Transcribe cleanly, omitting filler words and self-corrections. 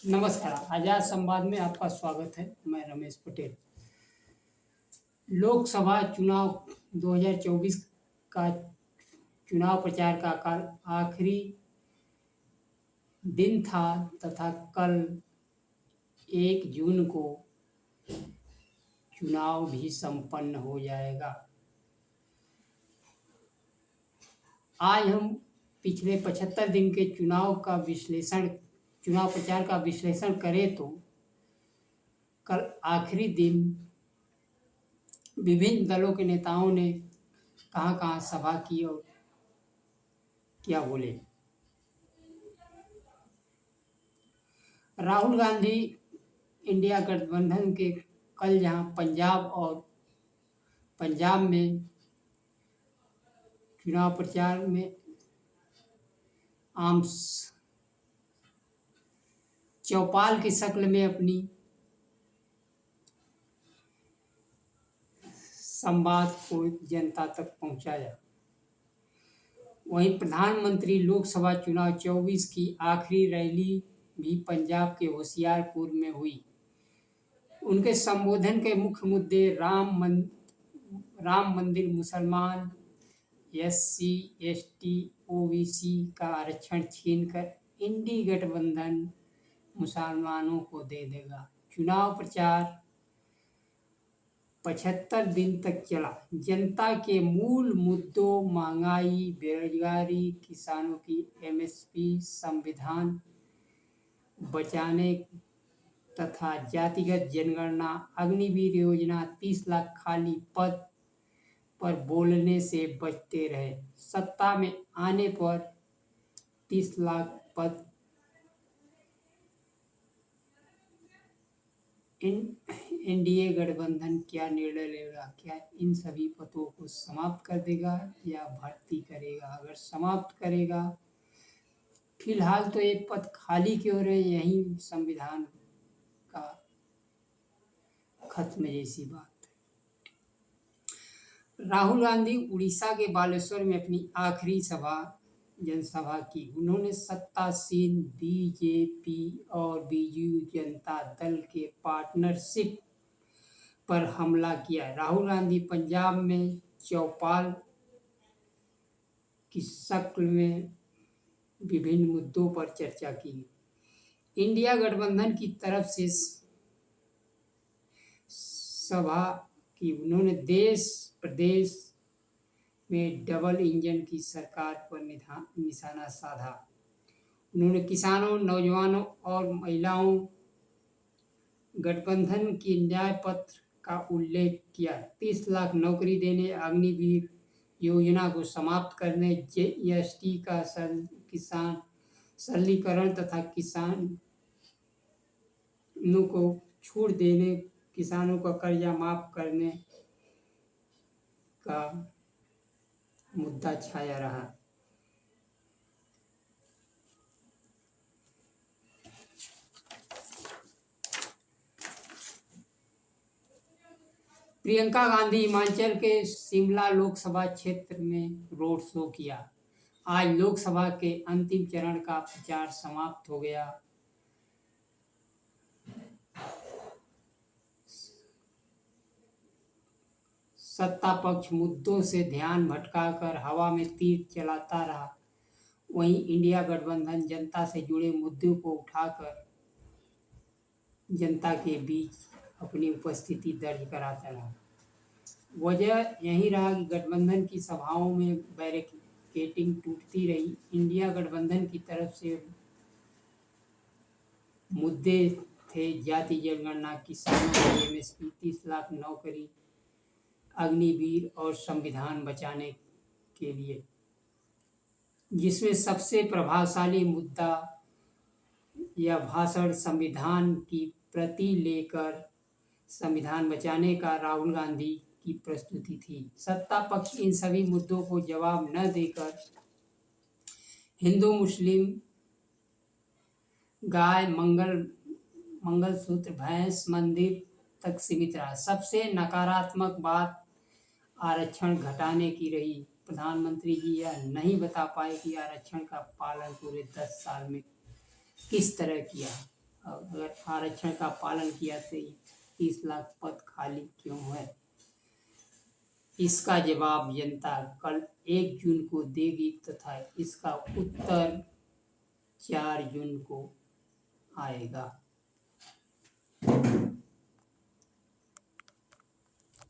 नमस्कार, आजाद संवाद में आपका स्वागत है। मैं रमेश पटेल। लोकसभा चुनाव 2024 का चुनाव प्रचार का कल आखिरी दिन था तथा कल 1 जून को चुनाव भी संपन्न हो जाएगा। आज हम पिछले 75 दिन के चुनाव प्रचार का विश्लेषण करें तो कल आखिरी दिन विभिन्न दलों के नेताओं ने कहाँ सभा की और क्या बोले। राहुल गांधी इंडिया गठबंधन के कल जहां पंजाब में चुनाव प्रचार में आम चौपाल की शक्ल में अपनी संवाद को जनता तक पहुंचाया, वहीं प्रधानमंत्री लोकसभा चुनाव 24 की आखिरी रैली भी पंजाब के होशियारपुर में हुई। उनके संबोधन के मुख्य मुद्दे राम मंदिर, मुसलमान, SC, ST, OBC का आरक्षण छीनकर इंडी गठबंधन मुसलमानों को दे देगा। चुनाव प्रचार 75 दिन तक चला। जनता के मूल मुद्दों महंगाई, बेरोजगारी, किसानों की MSP, संविधान बचाने तथा जातिगत जनगणना, अग्निवीर योजना, 30 लाख खाली पद पर बोलने से बचते रहे। सत्ता में आने पर 30 लाख पद NDA गठबंधन क्या निर्णय लेगा? क्या इन सभी पदों को समाप्त कर देगा या भर्ती करेगा? अगर समाप्त करेगा, फिलहाल तो एक पद खाली क्यों रहे, यही संविधान का खत्म जैसी बात है। राहुल गांधी उड़ीसा के बालेश्वर में अपनी आखिरी जनसभा की। उन्होंने सत्तासीन BJP और बीजू जनता दल के पार्टनरशिप पर हमला किया। राहुल गांधी पंजाब में चौपाल की शक्ल में विभिन्न मुद्दों पर चर्चा की। इंडिया गठबंधन की तरफ से सभा की। उन्होंने देश प्रदेश में डबल इंजन की सरकार पर निशाना साधा। उन्होंने किसानों, नौजवानों और महिलाओं गठबंधन की न्याय पत्र का उल्लेख किया। 30 लाख नौकरी देने, अग्निवीर योजना को समाप्त करने, GST का किसान सरलीकरण तथा किसानों को छूट देने, किसानों का कर्जा माफ करने का मुद्दा छाया रहा। प्रियंका गांधी हिमाचल के शिमला लोकसभा क्षेत्र में रोड शो किया। आज लोकसभा के अंतिम चरण का प्रचार समाप्त हो गया। सत्ता पक्ष मुद्दों से ध्यान भटकाकर हवा में तीर चलाता रहा, वहीं इंडिया गठबंधन जनता से जुड़े मुद्दों को उठाकर जनता के बीच अपनी उपस्थिति दर्ज कराता रहा। वजह यही रहा कि गठबंधन की सभाओं में बैरिकेडिंग टूटती रही। इंडिया गठबंधन की तरफ से मुद्दे थे जाति जनगणना, किसानों की MSP, 30 लाख नौकरी, अग्निवीर और संविधान बचाने के लिए, जिसमें सबसे प्रभावशाली मुद्दा या भाषण संविधान की प्रति लेकर संविधान बचाने का राहुल गांधी की प्रस्तुति थी। सत्ता पक्ष इन सभी मुद्दों को जवाब न देकर हिंदू मुस्लिम, गाय, मंगलसूत्र, भैंस, मंदिर तक सीमित रहा। सबसे नकारात्मक बात आरक्षण घटाने की रही। प्रधानमंत्री जी यह नहीं बता पाए कि आरक्षण का पालन पूरे 10 साल में किस तरह किया। अगर आरक्षण का पालन किया तो 30 लाख पद खाली क्यों है? इसका जवाब जनता कल 1 जून को देगी तथा इसका उत्तर 4 जून को आएगा।